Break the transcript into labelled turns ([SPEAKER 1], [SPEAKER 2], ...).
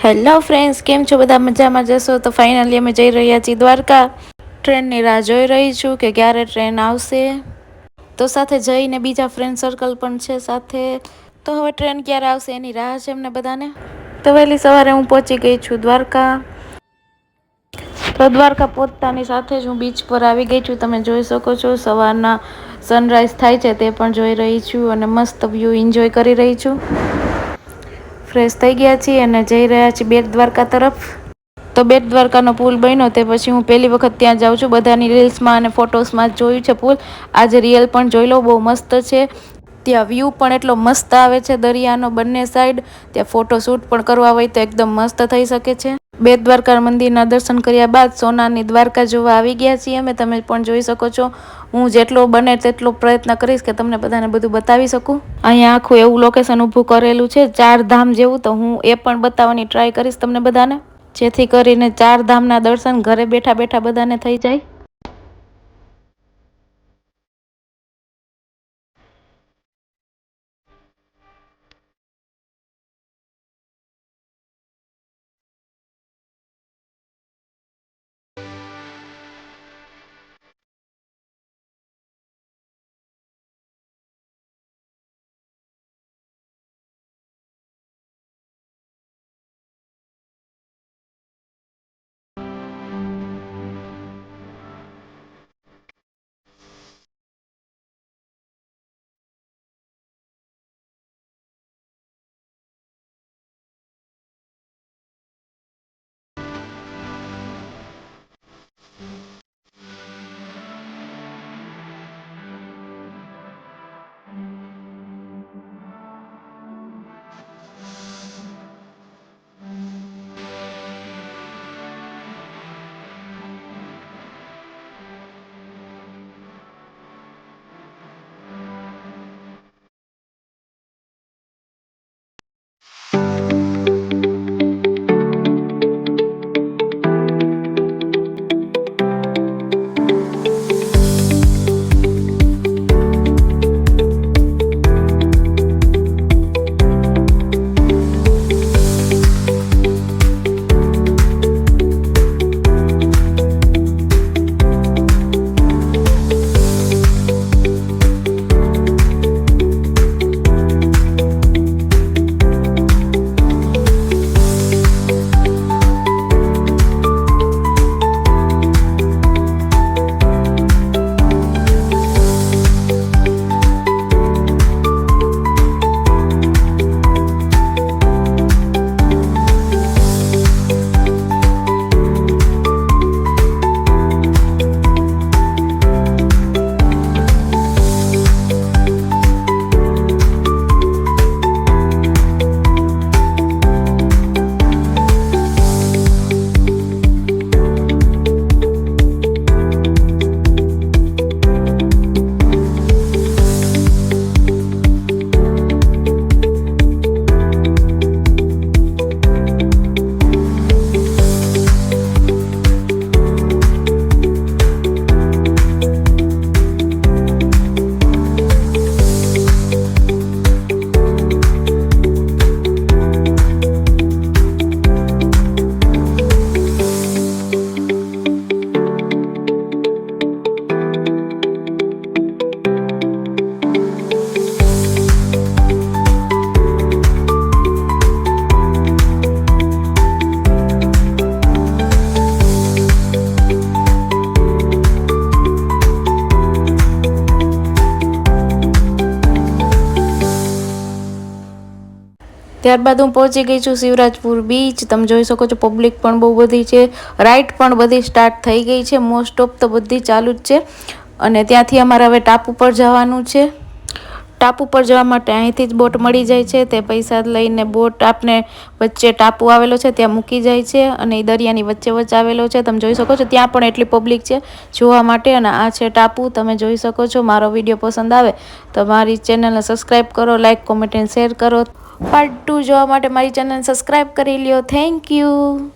[SPEAKER 1] Hello friends, કેમ છો? બધા મજામાં જશો તો ફાઇનલી અમે જઈ રહ્યા છીએ દ્વારકા. ટ્રેનની રાહ જોઈ રહી છું કે ક્યારે ટ્રેન આવશે. તો સાથે જઈને બીજા ફ્રેન્ડ સર્કલ પણ છે સાથે. તો હવે ટ્રેન ક્યારે આવશે એની રાહ છે એમને બધાને. તો વહેલી સવારે હું પહોંચી ગઈ છું દ્વારકા. તો દ્વારકા પહોંચતાની સાથે જ હું બીચ પર આવી ગઈ છું. તમે જોઈ શકો છો સવારના સનરાઈઝ થાય છે તે પણ જોઈ રહી છું અને મસ્ત વ્યૂ એન્જોય કરી રહી છું. ફ્રેશ થઈ ગયા છીએ અને જઈ રહ્યા છીએ બેટ દ્વારકા તરફ. તો બેટ દ્વારકાનો પુલ બન્યો તે પછી હું પહેલી વખત ત્યાં જાઉં છું. બધાની રીલ્સમાં અને ફોટોસમાં જોયું છે પુલ. આજે રિયલ પણ જોઈ લો, બહુ મસ્ત છે. ત્યાં વ્યૂ પણ એટલો મસ્ત આવે છે દરિયાનો બંને સાઈડ. ત્યાં ફોટો શૂટ પણ કરવા હોય તો એકદમ મસ્ત થઈ શકે છે. બેટ દ્વારકા મંદિરના દર્શન કર્યા બાદ સોનાની દ્વારકા જોવા આવી ગયા છીએ અમે. તમે પણ જોઈ શકો છો. હું જેટલો બને તેટલો પ્રયત્ન કરીશ કે તમને બધાને બધું બતાવી શકું. અહીંયા આખું એવું લોકેશન ઊભું કરેલું છે 4 ધામ જેવું, તો હું એ પણ બતાવવાની ટ્રાય કરીશ તમને બધાને, જેથી કરીને 4 ધામના દર્શન ઘરે બેઠા બેઠા બધાને થઈ જાય. ત્યારબાદ હું પહોંચી ગઈ છું શિવરાજપુર બીચ. તમે જોઈ શકો છો પબ્લિક પણ બહુ બધી છે. રાઈડ પણ બધી સ્ટાર્ટ થઈ ગઈ છે. મોસ્ટ ઓફ તો બધી ચાલુ જ છે. અને ત્યાંથી અમારે હવે ટાપુ પર જવાનું છે. ટાપુ પર જવા માટે અહીંથી જ બોટ મળી જાય છે. તે પૈસા લઈને બોટ આપને વચ્ચે ટાપુ આવેલો છે ત્યાં મૂકી જાય છે અને એ દરિયાની વચ્ચે વચ્ચે આવેલો છે. તમે જોઈ શકો છો ત્યાં પણ એટલી પબ્લિક છે જોવા માટે. અને આ છે ટાપુ, તમે જોઈ શકો છો. મારો વિડીયો પસંદ આવે તો મારી ચેનલને સબસ્ક્રાઈબ કરો, લાઇક, કોમેન્ટ એન્ડ શેર કરો. પાર્ટ 2 જોવા માટે મારી ચેનલ સબસ્ક્રાઈબ કરી લ્યો. Thank you.